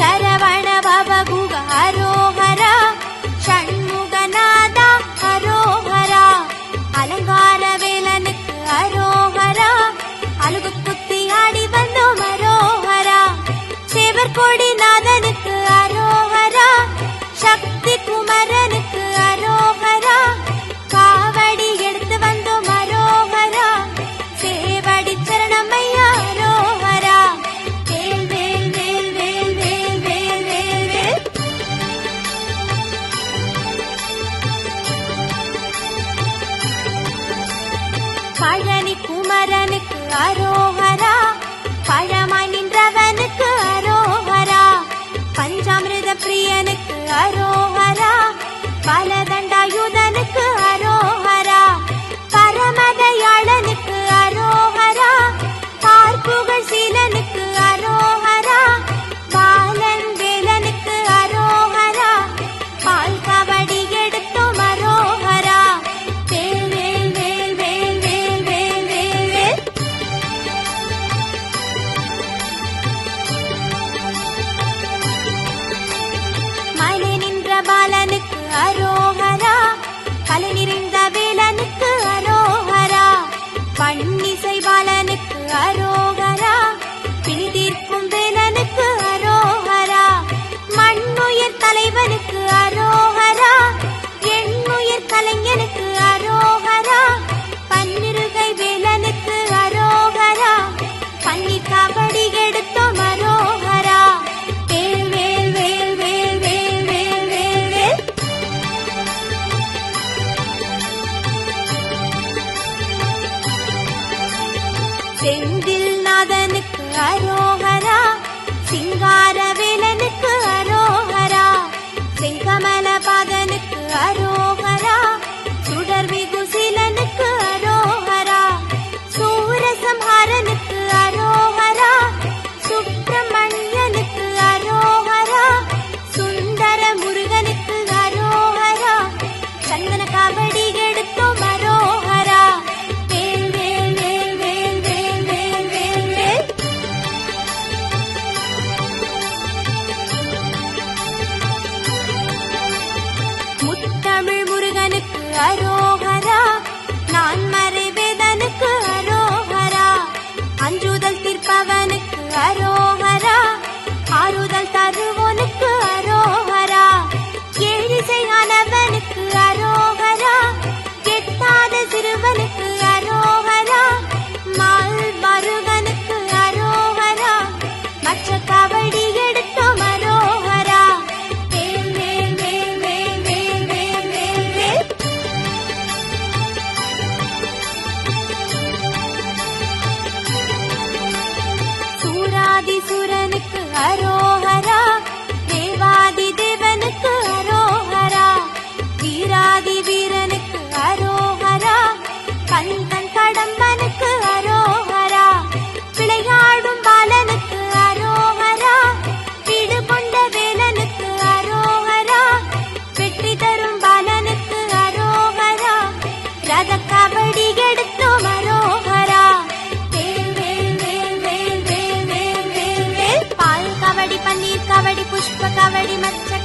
சரவண பவகுக அரோஹரா ஷண்முகநாதா அரோஹரா அலங்கார வேலனுக்கு அரோஹரா அழுகு குத்தி ஆடி வந்தோம் அரோஹரா சேவர் கொடி நாதனுக்கு அரோஹரா சக்தி குமரனுக்கு அரோஹரா காவடி எடுத்து வந்தோம் அரோஹரா சேவடி சரணம் ஐயா அரோஹரா வேல் வேல் வேல் வேல் வேல் வேல் வேல் வேல் பழனி குமரனுக்கு அரோஹரா பழமாய் நின்றவனுக்கு அரோஹரா பஞ்சாமிர்த பிரியனுக்கு அரோஹரா பலதண்டாயுதனுக்கு அரோஹரா பரமதயாளனுக்கு அரோஹரா பார்ப்புகழ் சீலனுக்கு அரோஹரா பாலன் வேலனுக்கு அரோஹரா பால் கபடி எடுத்தோம் அரோஹரா வேல் வேல் வேல் வேல் வேல் வேல் வேல் வேல் மலை நின்ற பாலனுக்கு அரோஹரா கலை நிறைந்த வேலனுக்கு அரோஹரா பன்னிசை பாலனுக்கு அரோஹரா பிணி தீர்க்கும் வேலனுக்கு அரோஹரா மண்ணுயிர் தலைவனுக்கு அரோஹரா எண்ணுயிர் கலைஞனுக்கு அரோஹரா பன்னிருகை வேலனுக்கு அரோஹரா பன்னி கபடி எடுத்தோம் அரோஹரா வேல் வேல் வேல் வேல் வேல் வேல் வேல் வேல் செந்தில் நாதனுக்கு அரோஹரா சிங்கார வேலனுக்கு அரோஹரா செங்கமல பாதனுக்கு அரோஹரா சுடர் விகுசீலனுக்கு அரோஹரா சூரசம்ஹாரனுக்கு அரோஹரா சுப்பிரமணியனுக்கு அரோஹரா சுந்தர முருகனுக்கு அரோஹரா சந்தன கபடி எடுத்தோம் அரோஹரா வேல் வேல் வேல் வேல் வேல் வேல் வேல் வேல் முத்தமிழ் முருகனுக்கு அரோஹரா நான்மறை வேதனுக்கு அரோஹரா அஞ்சுதல் தீர்ப்பவனுக்கு அரோஹரா ஆறுதல் தருவோனுக்கு அரோஹரா ஏழிசை ஆனவனுக்கு அரோஹரா கெட்டாத சிறுவனுக்கு அரோஹரா மால் மருகனுக்கு அரோஹரா மற்ற கபடி எடுத்தோம் அரோஹரா வேல் வேல் வேல் வேல் வேல் வேல் வேல் வேல் சூராதிசுரனுக்கு அரோஹரா தேவாதி தேவனுக்கு அரோஹரா வீராதி வீரனுக்கு அரோஹரா கந்தன் கடம்பனுக்கு அரோஹரா விளையாடும் பாலனுக்கு அரோஹரா வீடு கொண்ட வேலனுக்கு அரோஹரா வெற்றி தரும் பாலனுக்கு அரோஹரா ரத கபடி எடுத்தோம் அரோஹரா வேல் வேல் வேல் வேல் வேல் வேல் வேல் வேல் பால் கபடி பன்னீர் கபடி புஷ்ப கபடி மச்ச